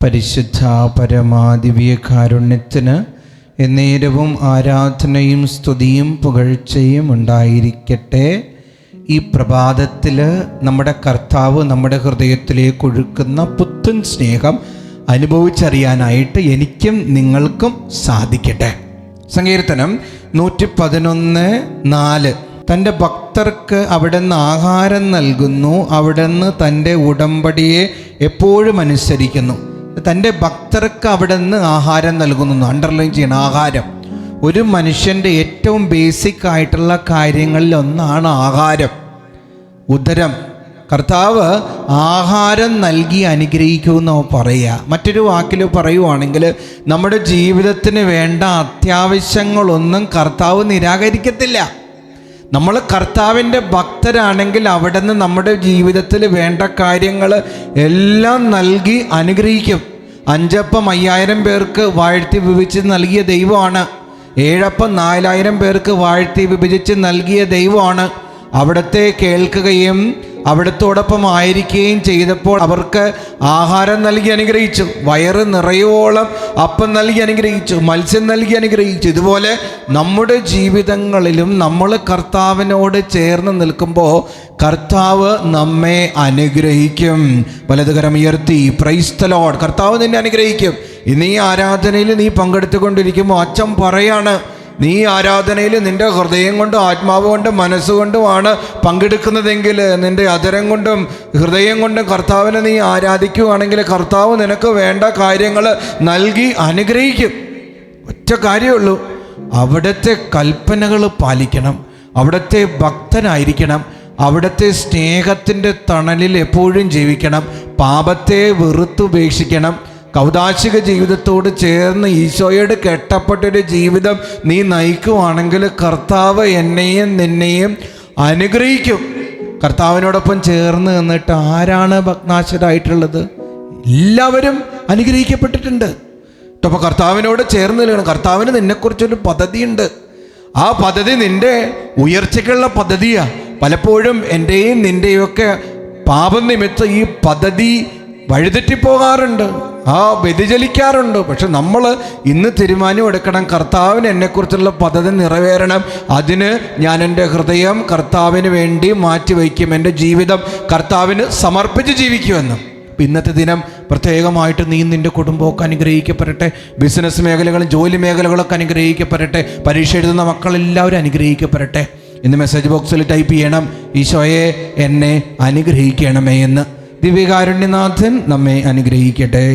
പരിശുദ്ധ പരമാദിവ്യകാരുണ്യത്തിന് എന്നേരവും ആരാധനയും സ്തുതിയും പുകഴ്ചയും ഉണ്ടായിരിക്കട്ടെ. ഈ പ്രഭാതത്തിൽ നമ്മുടെ കർത്താവ് നമ്മുടെ ഹൃദയത്തിലേക്ക് ഒഴുക്കുന്ന പുത്തൻ സ്നേഹം അനുഭവിച്ചറിയാനായിട്ട് എനിക്കും നിങ്ങൾക്കും സാധിക്കട്ടെ. സങ്കീർത്തനം 111:4 തൻ്റെ ഭക്തർക്ക് അവിടുന്ന് ആഹാരം നൽകുന്നു, അവിടുന്ന് തൻ്റെ ഉടമ്പടിയെ എപ്പോഴും അനുസരിക്കുന്നു. തൻ്റെ ഭക്തർക്ക് അവിടുന്ന് ആഹാരം നൽകുന്നു. അണ്ടർലൈൻ ചെയ്യണം, ആഹാരം. ഒരു മനുഷ്യൻ്റെ ഏറ്റവും ബേസിക് ആയിട്ടുള്ള കാര്യങ്ങളിൽ ഒന്നാണ് ആഹാരം, ഉദരം. കർത്താവ് ആഹാരം നൽകി അനുഗ്രഹിക്കുമെന്ന് പറയുക. മറ്റൊരു വാക്കിൽ പറയുവാണെങ്കിൽ നമ്മുടെ ജീവിതത്തിന് വേണ്ട അത്യാവശ്യങ്ങളൊന്നും കർത്താവ് നിരാകരിക്കത്തില്ല. നമ്മൾ കർത്താവിൻ്റെ ഭക്തരാണെങ്കിൽ അവിടുന്ന് നമ്മുടെ ജീവിതത്തിൽ വേണ്ട കാര്യങ്ങൾ എല്ലാം നൽകി അനുഗ്രഹിക്കും. 5 അപ്പം 5000 പേർക്ക് വാഴ്ത്തി വിഭജിച്ച് നൽകിയ ദൈവമാണ്. 7 അപ്പം 4000 പേർക്ക് വാഴ്ത്തി വിഭജിച്ച് നൽകിയ ദൈവമാണ്. അവിടുത്തെ കേൾക്കുകയും അവിടുത്തോടൊപ്പം ആയിരിക്കുകയും ചെയ്തപ്പോൾ അവർക്ക് ആഹാരം നൽകി അനുഗ്രഹിച്ചു. വയറ് നിറയോളം അപ്പം നൽകി അനുഗ്രഹിച്ചു, മത്സ്യം നൽകി അനുഗ്രഹിച്ചു. ഇതുപോലെ നമ്മുടെ ജീവിതങ്ങളിലും നമ്മൾ കർത്താവിനോട് ചേർന്ന് നിൽക്കുമ്പോൾ കർത്താവ് നമ്മെ അനുഗ്രഹിക്കും. വലതുകരം ഉയർത്തി പ്രൈസ് ദി ലോർഡ്. കർത്താവ് നിന്നെ അനുഗ്രഹിക്കും. ഇന്ന് ഈ ആരാധനയിൽ നീ പങ്കെടുത്തുകൊണ്ടിരിക്കുമ്പോൾ അച്ഛൻ പറയാണ്, നീ ആരാധനയിൽ നിൻ്റെ ഹൃദയം കൊണ്ടും ആത്മാവ് കൊണ്ടും മനസ്സുകൊണ്ടുമാണ് പങ്കെടുക്കുന്നതെങ്കിൽ, നിൻ്റെ അധരം കൊണ്ടും ഹൃദയം കൊണ്ടും കർത്താവിനെ നീ ആരാധിക്കുകയാണെങ്കിൽ കർത്താവ് നിനക്ക് വേണ്ട കാര്യങ്ങൾ നൽകി അനുഗ്രഹിക്കും. ഒറ്റ കാര്യമുള്ളൂ, അവിടുത്തെ കൽപ്പനകൾ പാലിക്കണം, അവിടുത്തെ ഭക്തനായിരിക്കണം, അവിടുത്തെ സ്നേഹത്തിൻ്റെ തണലിൽ എപ്പോഴും ജീവിക്കണം, പാപത്തെ വെറുത്തുപേക്ഷിക്കണം. കൗദാശിക ജീവിതത്തോട് ചേർന്ന് ഈശോയോട് കെട്ടപ്പെട്ടൊരു ജീവിതം നീ നയിക്കുവാണെങ്കിൽ കർത്താവ് എന്നെയും നിന്നെയും അനുഗ്രഹിക്കും. കർത്താവിനോടൊപ്പം ചേർന്ന് നിന്നിട്ട് ആരാണ് ഭഗ്നാശരായിട്ടുള്ളത്? എല്ലാവരും അനുഗ്രഹിക്കപ്പെട്ടിട്ടുണ്ട്. അപ്പോൾ കർത്താവിനോട് ചേർന്ന് നിൽക്കണം. കർത്താവിന് നിന്നെക്കുറിച്ചൊരു പദ്ധതിയുണ്ട്. ആ പദ്ധതി നിൻ്റെ ഉയർച്ചയ്ക്കുള്ള പദ്ധതിയാണ്. പലപ്പോഴും എൻ്റെയും നിൻ്റെയൊക്കെ പാപം നിമിത്തം ഈ പദ്ധതി വഴിതെറ്റിപ്പോകാറുണ്ട്, വ്യതിചലിക്കാറുണ്ട്. പക്ഷെ നമ്മൾ ഇന്ന് തീരുമാനം എടുക്കണം, കർത്താവിന് എന്നെക്കുറിച്ചുള്ള പദ്ധതി നിറവേറണം. അതിന് ഞാൻ എൻ്റെ ഹൃദയം കർത്താവിന് വേണ്ടി മാറ്റിവെക്കും, എൻ്റെ ജീവിതം കർത്താവിന് സമർപ്പിച്ച് ജീവിക്കുമെന്ന്. ഇന്നത്തെ ദിനം പ്രത്യേകമായിട്ട് നീ നിൻ്റെ കുടുംബമൊക്കെ അനുഗ്രഹിക്കപ്പെടട്ടെ. ബിസിനസ് മേഖലകളും ജോലി മേഖലകളൊക്കെ അനുഗ്രഹിക്കപ്പെടട്ടെ. പരീക്ഷ എഴുതുന്ന മക്കളെല്ലാവരും അനുഗ്രഹിക്കപ്പെടട്ടെ. ഇന്ന് മെസ്സേജ് ബോക്സിൽ ടൈപ്പ് ചെയ്യണം, ഈശോയെ എന്നെ അനുഗ്രഹിക്കണമേ എന്ന്. ദിവ്യകാരുണ്യനാഥൻ നമ്മെ അനുഗ്രഹിക്കട്ടെ.